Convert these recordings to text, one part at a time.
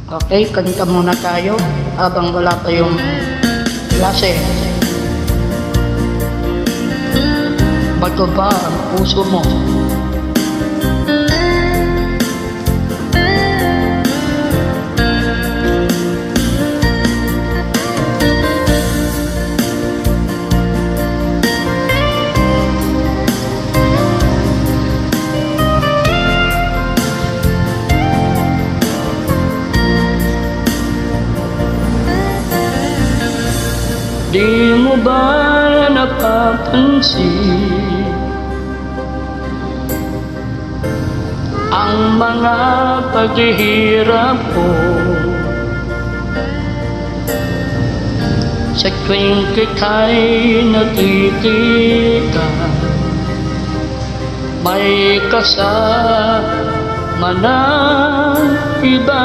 Okay, kanta muna tayo habang wala pa yung klase. Bato ba ang puso mo? Di mo ba napapansin ang mga paghihirap ko sa tuwing kita'y nakikita? May kasama ng iba.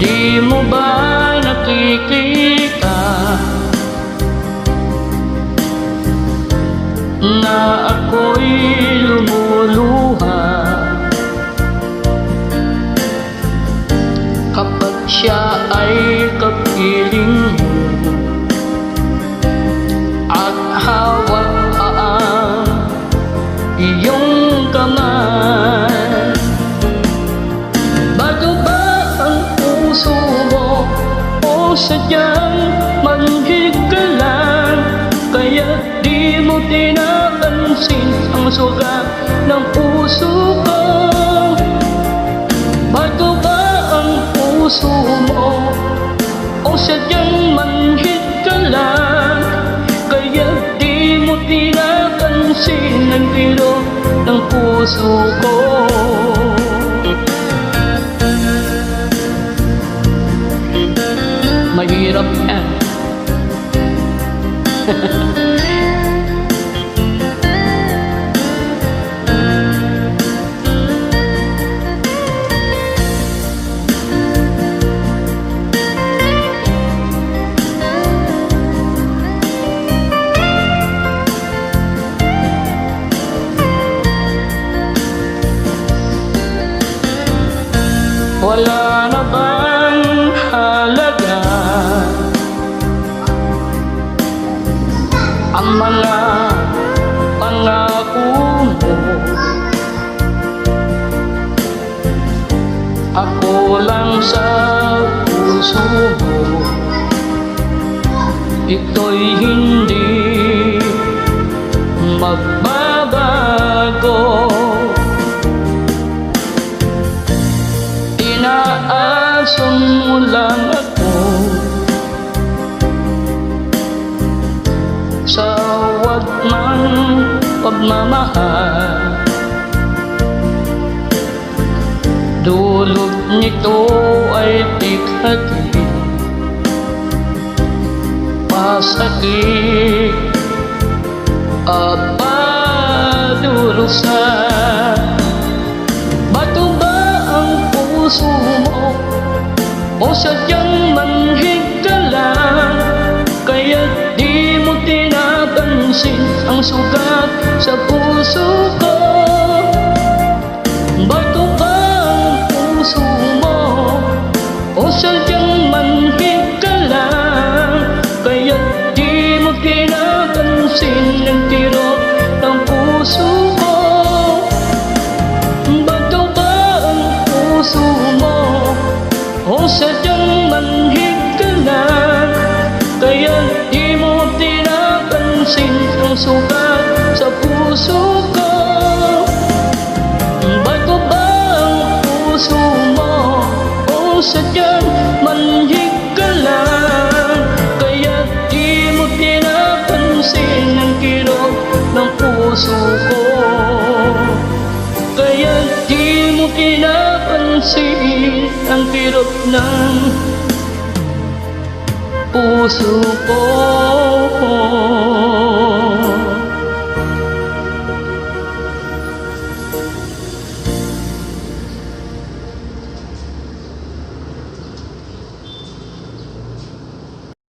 Di mo ba nakikita na ako'y lumuluha kapag siya ay kapiling mo at hawak ang iyong kamay? O sadyang manhid ka lang, kaya di mo tinapansin ang sugat ng puso ko? Bago ba ang puso mo? O sadyang manhid ka lang, kaya di mo tinapansin ang tiro ng puso ko? Mahirap yan. Wala na bang halaga ang mga pangako mo? Ako lang sa puso mo, ito'y hindi magbabago. Inaasa mo lang ako sa wag ng pagmamahal. Dulot nito ay bigati, pasakit at padurusa. Bato ba ang puso mo? O sadyang manhid ka lang, kaya di mo tinapansin ang sugat sa puso ko? Bato ba ang puso mo? O sadyang manhid ka lang, kaya di mo tinapansin ang tiro ng puso ko? Bato ba ang puso mo? O sadyang manhid ka lang, kaya di mo tinapansin ang sugat sa puso ko? Bago ba ang puso mo? O sadyang manhid ka lang, kaya di mo tinapansin ang kirot ng puso ko? Kaya di mo tinapansin ang kirot ng puso ko?